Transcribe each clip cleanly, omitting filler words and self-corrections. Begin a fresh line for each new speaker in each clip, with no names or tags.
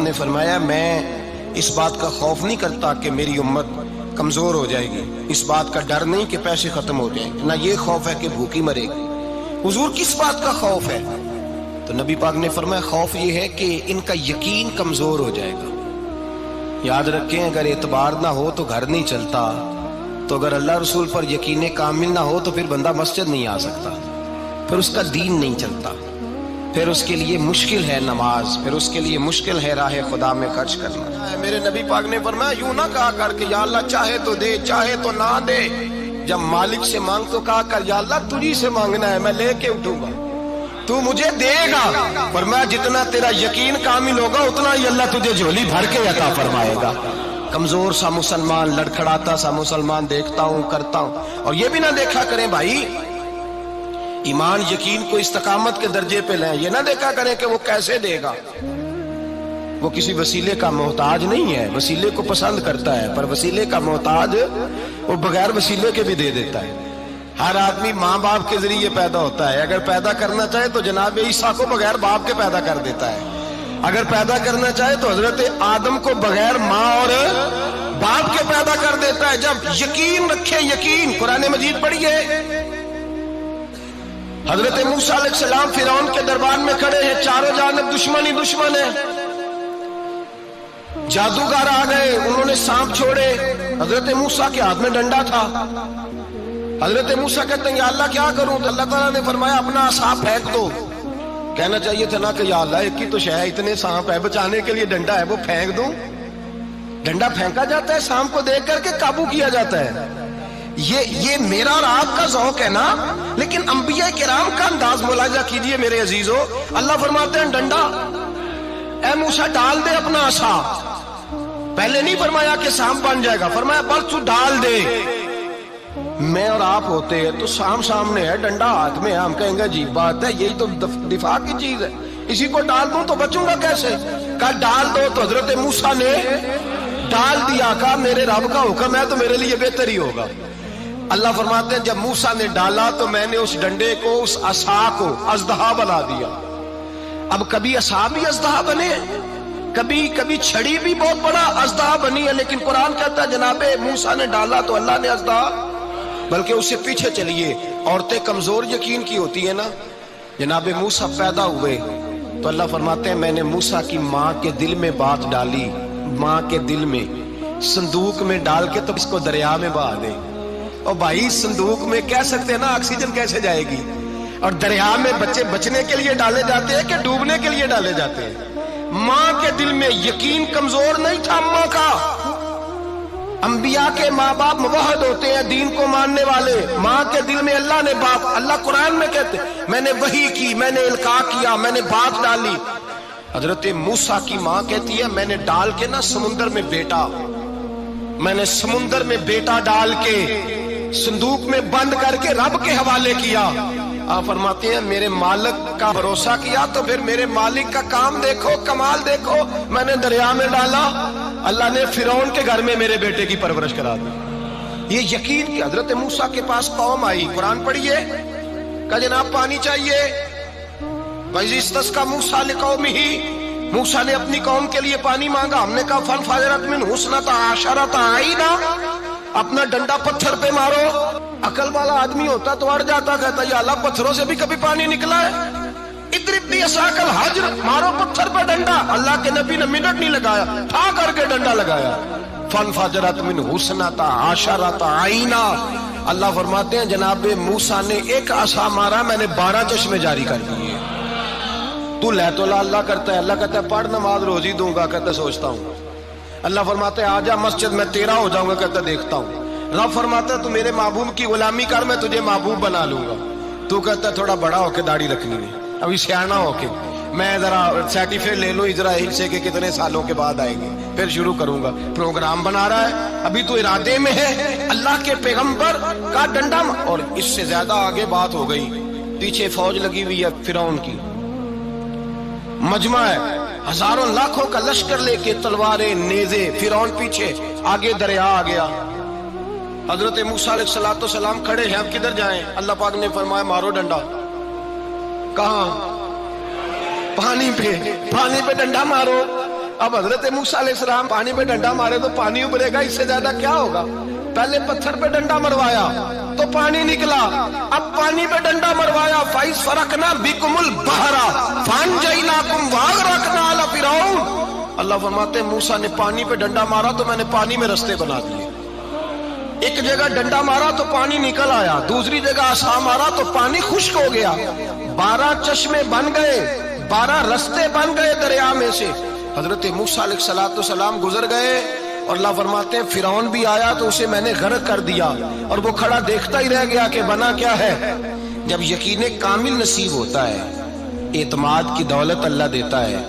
نے فرمایا میں اس بات کا خوف نہیں کرتا کہ میری امت کمزور ہو جائے گی، اس بات کا ڈر نہیں کہ پیسے ختم ہو جائیں، نہ یہ خوف ہے کہ بھوکی مرے گی۔ حضور کس بات کا خوف ہے؟ تو نبی پاک نے فرمایا خوف یہ ہے کہ ان کا یقین کمزور ہو جائے گا۔ یاد رکھیں اگر اعتبار نہ ہو تو گھر نہیں چلتا، تو اگر اللہ رسول پر یقین کامل نہ ہو تو پھر بندہ مسجد نہیں آ سکتا، پھر اس کا دین نہیں چلتا، پھر اس کے لیے مشکل ہے نماز، پھر اس کے لیے مشکل ہے راہ خدا میں خرچ کرنا۔ میرے نبی پاک نے فرمایا یوں نہ کہا کر کہ یا اللہ چاہے تو دے چاہے تو نہ دے، جب مالک سے مانگ تو کہا کر یا اللہ تجھی سے مانگنا ہے، میں لے کے اٹھوں گا، تو مجھے دے گا۔ فرمایا جتنا تیرا یقین کامل ہوگا اتنا ہی اللہ تجھے جھولی بھر کے عطا فرمائے گا۔ کمزور سا مسلمان، لڑکھڑاتا سا مسلمان دیکھتا ہوں کرتا ہوں، اور یہ بھی نہ دیکھا کریں بھائی ایمان یقین کو استقامت کے درجے پہ لیں، یہ نہ دیکھا کریں کہ وہ کیسے دے گا، وہ کسی وسیلے کا محتاج نہیں ہے، وسیلے کو پسند کرتا ہے، پر وسیلے کا محتاج وہ بغیر وسیلے کے بھی دے دیتا ہے۔ ہر آدمی ماں باپ کے ذریعے پیدا ہوتا ہے، اگر پیدا کرنا چاہے تو جناب عیسیٰ کو بغیر باپ کے پیدا کر دیتا ہے، اگر پیدا کرنا چاہے تو حضرت آدم کو بغیر ماں اور باپ کے پیدا کر دیتا ہے۔ جب یقین رکھیں، یقین قرآن مجید پڑھیے، حضرت موسیٰ علیہ السلام فرعون کے دربار میں کھڑے ہیں، چاروں جانب دشمن ہی دشمن ہے، جادوگر آ گئے، انہوں نے سانپ چھوڑے، حضرت موسیٰ کے ہاتھ میں ڈنڈا تھا، حضرت موسیٰ کہتے ہیں یا اللہ کیا کروں؟ تو اللہ تعالیٰ نے فرمایا اپنا عصا پھینک دو۔ کہنا چاہیے تھا نا کہ یا اللہ ایک ہی تو شے ہے، اتنے سانپ ہے، بچانے کے لیے ڈنڈا ہے وہ پھینک دوں؟ ڈنڈا پھینکا جاتا ہے، سانپ کو دیکھ کر کے قابو کیا جاتا ہے۔ یہ میرا اور آپ کا ذوق ہے نا، لیکن انبیاء کرام کا انداز ملاحظہ کیجئے میرے عزیزو۔ اللہ فرماتے ہیں ڈنڈا، اے موسیٰ ڈال دے اپنا عصا، پہلے نہیں فرمایا کہ سانپ بن جائے گا، فرمایا بس تو ڈال دے۔ میں اور آپ ہوتے ہیں تو سام سامنے ہے، ڈنڈا ہاتھ میں ہے، ہم کہیں گے عجیب بات ہے، یہی تو دفاع کی چیز ہے، اسی کو ڈال دوں تو بچوں گا کیسے؟ کہا ڈال دو، تو حضرت موسیٰ نے ڈال دیا، کہا میرے رب کا حکم ہے تو میرے لیے بہتر ہی ہوگا۔ اللہ فرماتے ہیں جب موسیٰ نے ڈالا تو میں نے اس ڈنڈے کو، اس عصا کو اژدہا بنا دیا۔ اب کبھی عصا بھی اژدہا بنے، کبھی چھڑی بھی بہت بڑا اژدہا بنی ہے، لیکن قرآن کہتا ہے جناب موسیٰ نے ڈالا تو اللہ نے اژدہا، بلکہ اس سے پیچھے چلیے، عورتیں کمزور یقین کی ہوتی ہیں نا، جناب موسیٰ پیدا ہوئے تو اللہ فرماتے ہیں میں نے موسیٰ کی ماں کے دل میں بات ڈالی، ماں کے دل میں صندوق میں ڈال کے تو اس کو دریا میں بہا دے۔ اور بھائی صندوق میں کہہ سکتے ہیں نا آکسیجن کیسے جائے گی، اور دریا میں بچے بچنے کے لیے ڈالے جاتے ہیں کہ ڈوبنے کے لیے ڈالے جاتے ہیں؟ ماں کے دل میں یقین کمزور نہیں تھا ماں کا۔ انبیاء کے ماں باپ موحد ہوتے ہیں، دین کو ماننے والے، ماں کے دل میں اللہ نے باپ، اللہ قرآن میں کہتے میں نے وحی کی، میں نے القاء کیا، میں نے بات ڈالی۔ حضرت موسیٰ کی ماں کہتی ہے میں نے ڈال کے نا سمندر میں بیٹا، میں نے سمندر میں بیٹا ڈال کے صندوق میں بند کر کے رب کے حوالے کیا۔ آپ فرماتے ہیں میرے مالک کا بھروسہ کیا تو پھر میرے مالک کا کام دیکھو، کمال دیکھو، میں نے دریا میں ڈالا، اللہ نے فرعون کے گھر میں میرے بیٹے کی پرورش کرا دی۔ یہ یقین کہ حضرت موسیٰ کے پاس قوم آئی، قرآن پڑھیے، کہ جناب پانی چاہیے، وَإِذِ اسْتَسْقَىٰ مُوسَىٰ لِقَوْمِهِ، موسیٰ نے اپنی قوم کے لیے پانی مانگا، ہم نے کہا فَانْفَجَرَتْ مِنْهُ اثْنَتَا عَشَرَةَ عَيْنًا، اپنا ڈنڈا پتھر پہ مارو۔ عقل والا آدمی ہوتا تو اڑ جاتا، کہتا یا اللہ پتھروں سے بھی کبھی پانی نکلا ہے؟ اضرب بعصاک الحجر، مارو پتھر پہ ڈنڈا۔ اللہ کے نبی نے منٹ نہیں لگایا، ٹھا کر کے ڈنڈا لگایا، فانفجرت منہ اثنتا عشرۃ عینا۔ اللہ فرماتے ہیں جناب موسیٰ نے ایک عصا مارا، میں نے 12 چشمے جاری کر دیے۔ تو لے تو لا اللہ کرتا ہے، اللہ کہتا ہے پڑھ نماز روزی دوں گا، کہتا ہے سوچتا ہوں۔ اللہ فرماتے ہیں آجا مسجد میں تیرا ہو جاؤں گا، کہتا ہے دیکھتا ہوں۔ رب فرماتا ہے تو میرے محبوب کی غلامی کر، میں تجھے محبوب بنا لوں گا۔ تو کہتا ہے تھوڑا بڑا ہو کے داڑھی رکھنی ہے، ابھی سیانا ہو کے میں ذرا سرٹیفکیٹ لے لوں اسرائیل سے کہ کتنے سالوں کے بعد آئیں گے، پھر شروع کروں گا۔ پروگرام بنا رہا ہے، ابھی تو ارادے میں ہے۔ اللہ کے پیغمبر کا ڈنڈا، اور اس سے زیادہ آگے بات ہو گئی، پیچھے فوج لگی ہوئی ہے فرعون کی، مجمع ہے، ہزاروں لاکھوں کا لشکر لے کے، تلواریں نیزے، فرعون پیچھے، آگے دریا آ گیا۔ حضرت موسیٰ علیہ السلام کھڑے ہیں، اب کدھر جائیں؟ اللہ پاک نے فرمایا مارو ڈنڈا۔ کہاں؟ پانی پہ ڈنڈا مارو۔ اب حضرت موسیٰ علیہ السلام پانی پہ ڈنڈا مارے تو پانی ابلے گا، اس سے زیادہ کیا ہوگا؟ پہلے پتھر پہ ڈنڈا مروایا تو پانی نکلا، اب پانی پہ ڈنڈا مروایا فَإِذْ فَرَقْنَا بِكُمُ الْبَحْرَ فَأَنْجَيْنَاكُمْ وَأَغْرَقْنَا آلَ فِرْعَوْنَ۔ اللہ فرماتے ہیں موسیٰ نے پانی پہ ڈنڈا مارا تو میں نے پانی میں رستے بنا دیے۔ ایک جگہ ڈنڈا مارا تو پانی نکل آیا، دوسری جگہ عصا مارا تو پانی خشک ہو گیا، 12 چشمے بن گئے، 12 رستے بن گئے دریا میں سے۔ حضرت موسیٰ علیہ السلام گزر گئے اور اللہ فرماتے ہیں فرعون بھی آیا تو اسے میں نے غرق کر دیا، اور وہ کھڑا دیکھتا ہی رہ گیا کہ بنا کیا ہے۔ جب یقین کامل نصیب ہوتا ہے، اعتماد کی دولت اللہ دیتا ہے،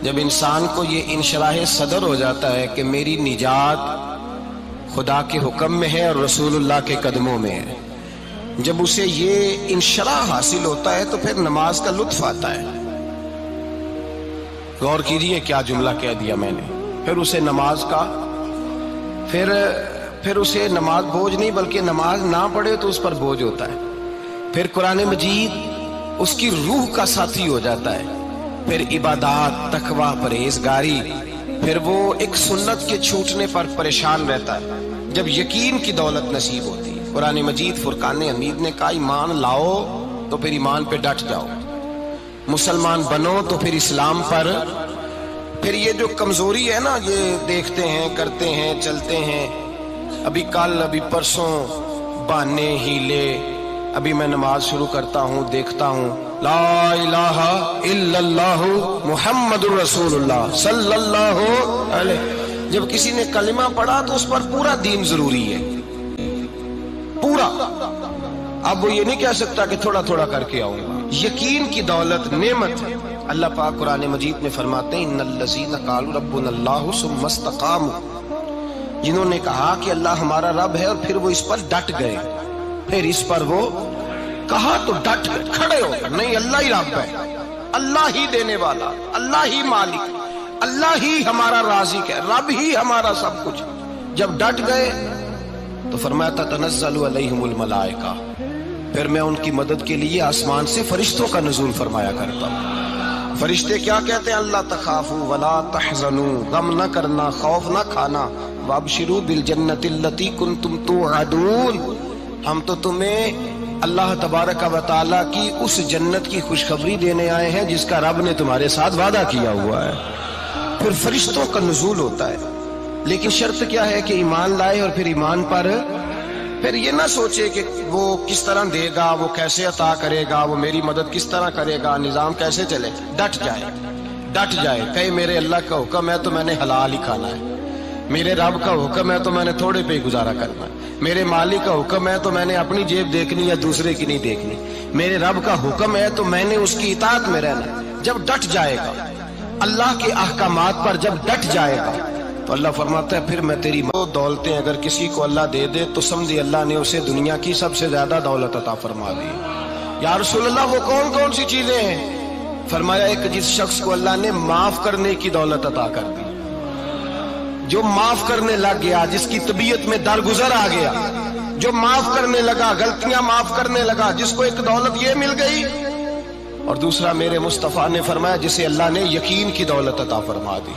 جب انسان کو یہ انشراح صدر ہو جاتا ہے کہ میری نجات خدا کے حکم میں ہے اور رسول اللہ کے قدموں میں ہے، جب اسے یہ انشراح حاصل ہوتا ہے تو پھر نماز کا لطف آتا ہے۔ غور کیجئے کیا جملہ کہہ دیا میں نے، پھر اسے نماز کا پھر اسے نماز بوجھ نہیں بلکہ نماز نہ پڑھے تو اس پر بوجھ ہوتا ہے، پھر قرآن مجید اس کی روح کا ساتھی ہو جاتا ہے، پھر عبادات، تقوی، پرہیزگاری، پھر وہ ایک سنت کے چھوٹنے پر پریشان رہتا ہے جب یقین کی دولت نصیب ہوتی ہے۔ قرآن مجید فرقان حمید نے کہا ایمان لاؤ تو پھر ایمان پہ ڈٹ جاؤ، مسلمان بنو تو پھر اسلام پر۔ پھر یہ جو کمزوری ہے نا، یہ دیکھتے ہیں، کرتے ہیں، چلتے ہیں، ابھی کل ابھی پرسوں، بہانے، ہیلے، ابھی میں نماز شروع کرتا ہوں، دیکھتا ہوں لا الہ الا اللہ محمد الرسول اللہ صلی اللہ علیہ۔ جب کسی نے کلمہ پڑھا تو اس پر پورا دین ضروری ہے، پورا۔ اب وہ یہ نہیں کہہ سکتا کہ تھوڑا تھوڑا کر کے آؤں گا۔ یقین کی دولت نعمت ہے۔ اللہ پاک قرآن مجید میں فرماتے ہیں ان الذین قالوا ربنا اللہ ثم استقاموا، جنہوں نے کہا کہ اللہ ہمارا رب ہے اور پھر وہ اس پر ڈٹ گئے، پھر اس پر وہ کہا تو ڈٹ گئے، کھڑے ہو گئے، نہیں اللہ ہی رب ہے، اللہ ہی دینے والا، اللہ ہی مالک، اللہ ہی ہمارا رازق ہے، رب ہی ہمارا سب کچھ۔ جب ڈٹ گئے تو فرمایا تتنزل علیہم الملائکہ، پھر میں ان کی مدد کے لیے آسمان سے فرشتوں کا نزول فرمایا کرتا ہوں۔ فرشتے کیا کہتے ہیں؟ اللہ تخافوا ولا تحزنوا، غم نہ کرنا، خوف نہ کھانا، وابشروا بالجنۃ التی کنتم توعدون، ہم تو تمہیں اللہ تبارک و تعالیٰ کی اس جنت کی خوشخبری دینے آئے ہیں جس کا رب نے تمہارے ساتھ وعدہ کیا ہوا ہے۔ پھر فرشتوں کا نزول ہوتا ہے، لیکن شرط کیا ہے کہ ایمان لائے، اور پھر ایمان پر پھر یہ نہ سوچے کہ وہ کس طرح دے گا، وہ کیسے عطا کرے گا، وہ میری مدد کس طرح کرے گا، نظام کیسے چلے، ڈٹ جائے، کہے میرے اللہ کا حکم ہے تو میں نے حلال ہی کھانا ہے، میرے رب کا حکم ہے تو میں نے تھوڑے پہ ہی گزارا کرنا ہے، میرے مالک کا حکم ہے تو میں نے اپنی جیب دیکھنی یا دوسرے کی نہیں دیکھنی، میرے رب کا حکم ہے تو میں نے اس کی اطاعت میں رہنا۔ جب ڈٹ جائے گا اللہ کے احکامات پر، جب ڈٹ جائے گا تو اللہ فرماتا ہے پھر میں تیری دولتیں اگر کسی کو اللہ دے دے تو سمجھے اللہ نے اسے دنیا کی سب سے زیادہ دولت عطا فرما دی۔ یا رسول اللہ وہ کون کون سی چیزیں ہیں؟ فرمایا ایک جس شخص کو اللہ نے معاف کرنے کی دولت عطا کر دی، جو معاف کرنے لگ گیا، جس کی طبیعت میں درگزر آ گیا، جو معاف کرنے لگا، غلطیاں معاف کرنے لگا، جس کو ایک دولت یہ مل گئی، اور دوسرا میرے مصطفیٰ نے فرمایا جسے اللہ نے یقین کی دولت عطا فرما دی۔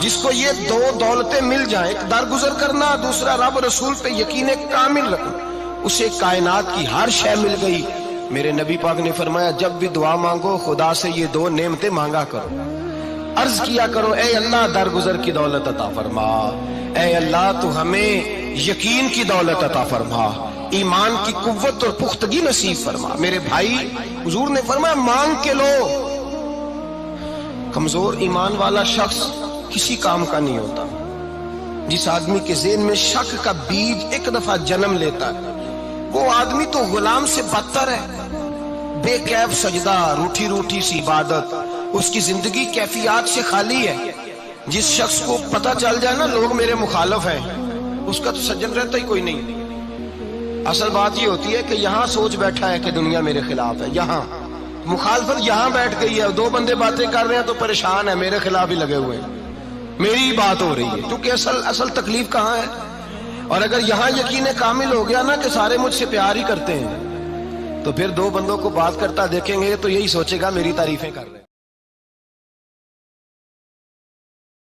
جس کو یہ دو دولتیں مل جائیں، ایک درگزر کرنا، دوسرا رب رسول پہ یقین کامل رکھنا، اسے کائنات کی ہر شے مل گئی۔ میرے نبی پاک نے فرمایا جب بھی دعا مانگو خدا سے یہ دو نعمتیں مانگا کرو، عرض کیا کرو اے اللہ درگزر کی دولت عطا فرما، اے اللہ تو ہمیں یقین کی دولت عطا فرما، ایمان کی قوت اور پختگی نصیب فرما۔ میرے بھائی حضور نے فرمایا مانگ کے لو۔ کمزور ایمان والا شخص کسی کام کا نہیں ہوتا۔ جس آدمی کے ذہن میں شک کا بیج ایک دفعہ جنم لیتا ہے وہ آدمی تو غلام سے بدتر ہے، بے کیف سجدہ، روٹھی روٹھی سی عبادت، اس کی زندگی کیفیات سے خالی ہے۔ جس شخص کو پتہ چل جائے نا لوگ میرے مخالف ہیں، اس کا تو سجن رہتا ہی کوئی نہیں۔ اصل بات یہ ہوتی ہے کہ یہاں سوچ بیٹھا ہے کہ دنیا میرے خلاف ہے، یہاں مخالفت یہاں بیٹھ گئی ہے، دو بندے باتیں کر رہے ہیں تو پریشان ہے، میرے خلاف ہی لگے ہوئے ہیں، میری بات ہو رہی ہے، کیونکہ اصل تکلیف کہاں ہے؟ اور اگر یہاں یقین کامل ہو گیا نا کہ سارے مجھ سے پیار ہی کرتے ہیں، تو پھر دو بندوں کو بات کرتا دیکھیں گے تو یہی سوچے گا میری تعریفیں کر رہے ہیں۔